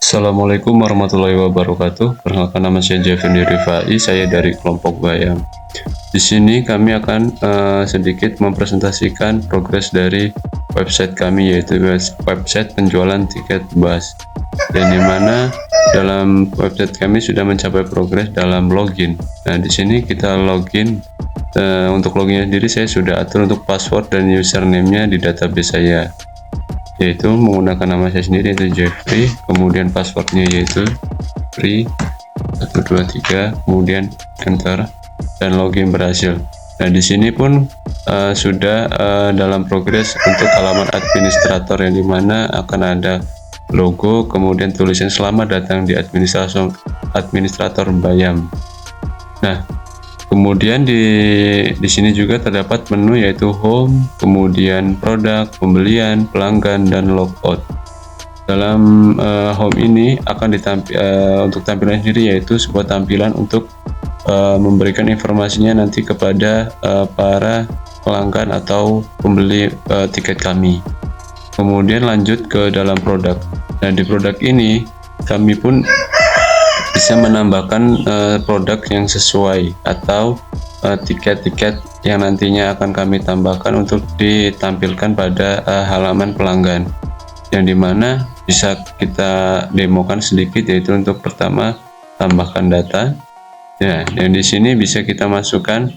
Assalamualaikum warahmatullahi wabarakatuh. Perkenalkan, nama saya Jeffrey Rifai, saya dari kelompok Bayam. Di sini kami akan sedikit mempresentasikan progres dari website kami, yaitu website penjualan tiket bus. Dan dimana dalam website kami sudah mencapai progres dalam login. Nah, di sini kita login. Untuk loginnya sendiri saya sudah atur untuk password dan username-nya di database saya, yaitu menggunakan nama saya sendiri, yaitu Jeffrey, kemudian passwordnya yaitu free 123, kemudian enter, dan login berhasil. Nah, di sini pun sudah dalam progres untuk halaman administrator, yang dimana akan ada logo, kemudian tulisan selamat datang di administrator Bayam. Nah, kemudian di sini juga terdapat menu, yaitu home, kemudian produk, pembelian, pelanggan, dan logout. Dalam home ini akan untuk tampilan sendiri, yaitu sebuah tampilan untuk memberikan informasinya nanti kepada para pelanggan atau pembeli tiket kami. Kemudian lanjut ke dalam produk. Nah, di produk ini kami pun bisa menambahkan produk yang sesuai atau tiket-tiket yang nantinya akan kami tambahkan untuk ditampilkan pada halaman pelanggan, yang dimana bisa kita demokan sedikit, yaitu untuk pertama tambahkan data. Ya, yang di sini bisa kita masukkan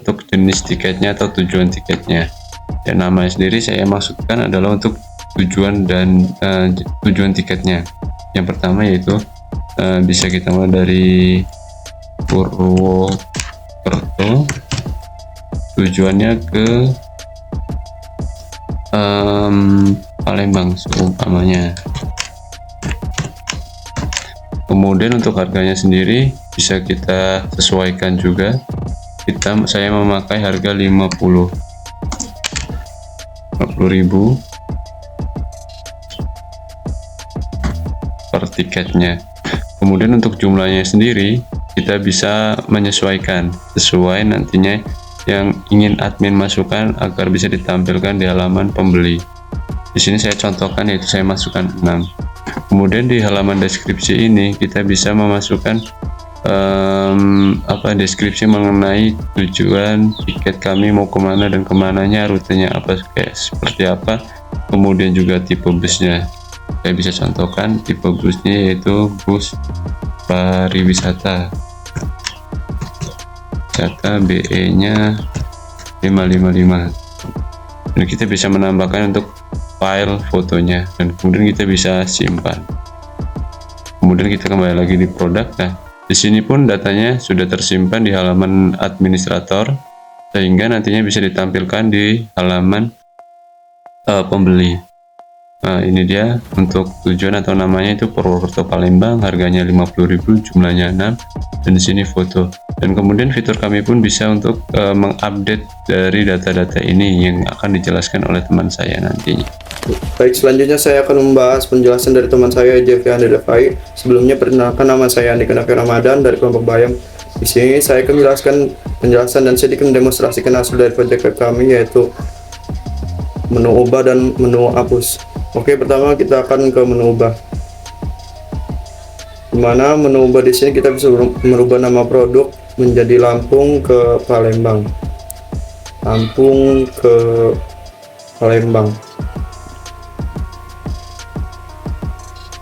untuk jenis tiketnya atau tujuan tiketnya. Dan nama sendiri saya masukkan adalah untuk tujuan dan tujuan tiketnya. Yang pertama yaitu bisa kita mulai dari Purwokerto, tujuannya ke Palembang seumpamanya. Kemudian untuk harganya sendiri bisa kita sesuaikan juga. Saya memakai harga 50.000 per tiketnya. Kemudian untuk jumlahnya sendiri kita bisa menyesuaikan sesuai nantinya yang ingin admin masukkan agar bisa ditampilkan di halaman pembeli. Di sini saya contohkan, yaitu saya masukkan 6. Kemudian di halaman deskripsi ini kita bisa memasukkan deskripsi mengenai tujuan tiket kami mau kemana dan kemananya, rutenya seperti apa, kemudian juga tipe busnya. Saya bisa contohkan tipe busnya yaitu bus pariwisata, BE nya 555, dan kita bisa menambahkan untuk file fotonya, dan kemudian kita bisa simpan. Kemudian kita kembali lagi di produk. Nah, di sini pun datanya sudah tersimpan di halaman administrator, sehingga nantinya bisa ditampilkan di halaman pembeli. Nah, ini dia untuk tujuan atau namanya itu Purwokerto Palembang, harganya 50.000, jumlahnya 6, dan di sini foto. Dan kemudian fitur kami pun bisa untuk mengupdate dari data-data ini yang akan dijelaskan oleh teman saya nantinya. Baik, selanjutnya saya akan membahas penjelasan dari teman saya, Jeffrey Rifai. Sebelumnya, perkenalkan, nama saya Andika Nafi Ramadan dari kelompok Bayam. Di sini saya akan menjelaskan penjelasan dan sedikit mendemonstrasikan hasil dari proyek kami, yaitu menu ubah dan menu hapus. Oke, pertama kita akan ke menu ubah. Dimana menu ubah di sini kita bisa merubah nama produk menjadi Lampung ke Palembang. Lampung ke Palembang.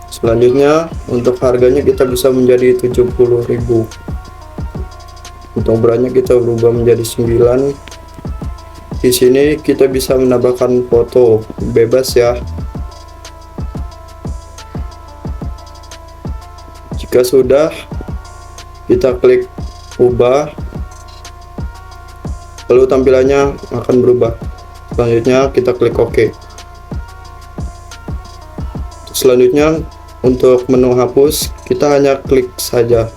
Selanjutnya untuk harganya kita bisa menjadi 70.000. Untuk beratnya kita berubah menjadi 9. Di sini kita bisa menambahkan foto bebas ya. Jika sudah, kita klik ubah, lalu tampilannya akan berubah. Selanjutnya kita klik OK. Selanjutnya untuk menu hapus, kita hanya klik saja,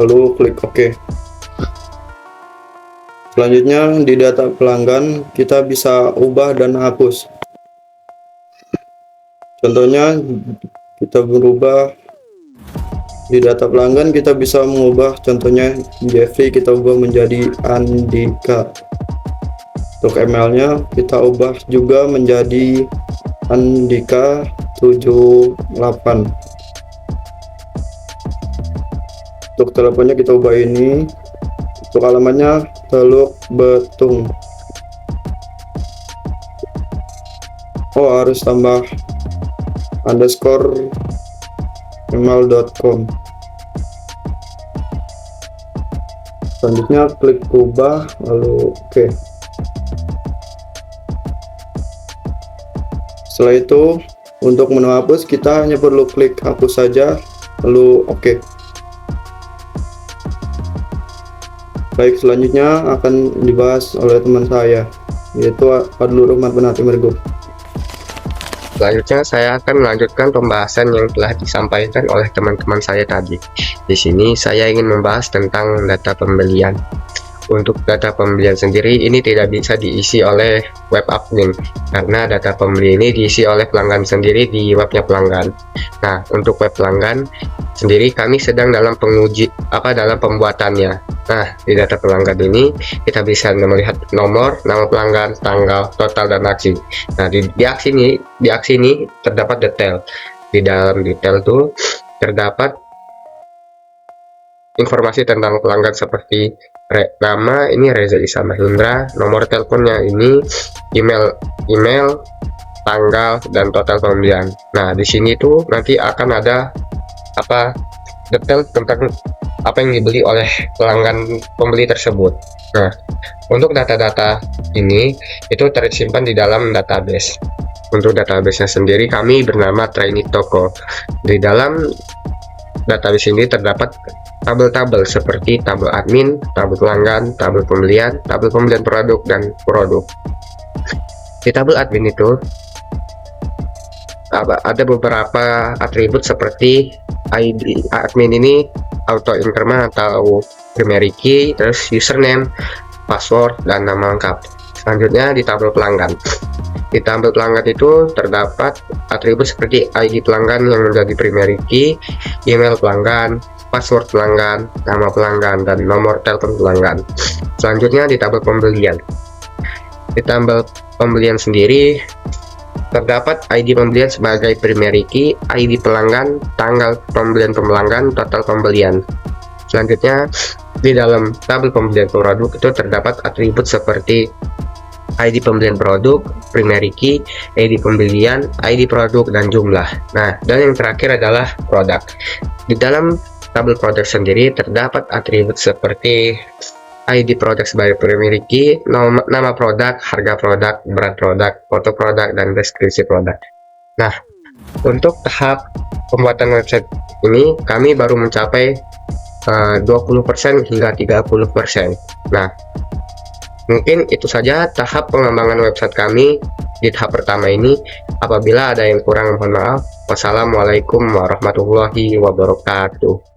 lalu klik OK. Selanjutnya di data pelanggan kita bisa ubah dan hapus. Contohnya kita berubah di data pelanggan, kita bisa mengubah, contohnya Jeffrey kita ubah menjadi Andika. Untuk emailnya kita ubah juga menjadi Andika78. Untuk teleponnya kita ubah ini. Untuk alamatnya Teluk Betung. Oh, harus tambah underscore email.com. Selanjutnya klik ubah, lalu oke. Setelah itu, untuk menu hapus kita hanya perlu klik hapus saja, lalu oke. Baik, selanjutnya akan dibahas oleh teman saya, yaitu Fadlur Rahman Penati Mergo. Selanjutnya saya akan melanjutkan pembahasan yang telah disampaikan oleh teman-teman saya tadi. Di sini saya ingin membahas tentang data pembelian. Untuk data pembelian sendiri ini tidak bisa diisi oleh web admin karena data pembeli ini diisi oleh pelanggan sendiri di webnya pelanggan. Nah, untuk web pelanggan sendiri kami sedang dalam dalam pembuatannya. Nah, di data pelanggan ini kita bisa melihat nomor, nama pelanggan, tanggal, total, dan aksi. Nah, di aksi ini terdapat detail. Di dalam detail itu terdapat informasi tentang pelanggan seperti nama ini Reza Isa Mahendra, nomor teleponnya ini, email, tanggal, dan total pembelian. Nah, di sini tuh nanti akan ada detail tentang apa yang dibeli oleh pelanggan pembeli tersebut. Nah, untuk data-data ini itu tersimpan di dalam database. Untuk database-nya sendiri kami bernama Trainee Toko. Di dalam database ini terdapat tabel-tabel seperti tabel admin, tabel pelanggan, tabel pembelian produk, dan produk. Di tabel admin itu ada beberapa atribut seperti ID admin ini auto increment atau primary key, terus username, password, dan nama lengkap. Selanjutnya di tabel pelanggan. Di tabel pelanggan itu terdapat atribut seperti ID pelanggan yang menjadi primary key, email pelanggan, password pelanggan, nama pelanggan, dan nomor telepon pelanggan. Selanjutnya di tabel pembelian. Di tabel pembelian sendiri terdapat ID pembelian sebagai primary key, ID pelanggan, tanggal pembelian pelanggan, total pembelian. Selanjutnya di dalam tabel pembelian produk itu terdapat atribut seperti ID pembelian produk, primary key, ID pembelian, ID produk, dan jumlah. Nah, dan yang terakhir adalah produk. Di dalam tabel produk sendiri terdapat atribut seperti ID produk sebagai primary key, nama produk, harga produk, berat produk, foto produk, dan deskripsi produk. Nah, untuk tahap pembuatan website ini kami baru mencapai 20% hingga 30%. Nah, mungkin itu saja tahap pengembangan website kami di tahap pertama ini. Apabila ada yang kurang, mohon maaf. Wassalamualaikum warahmatullahi wabarakatuh.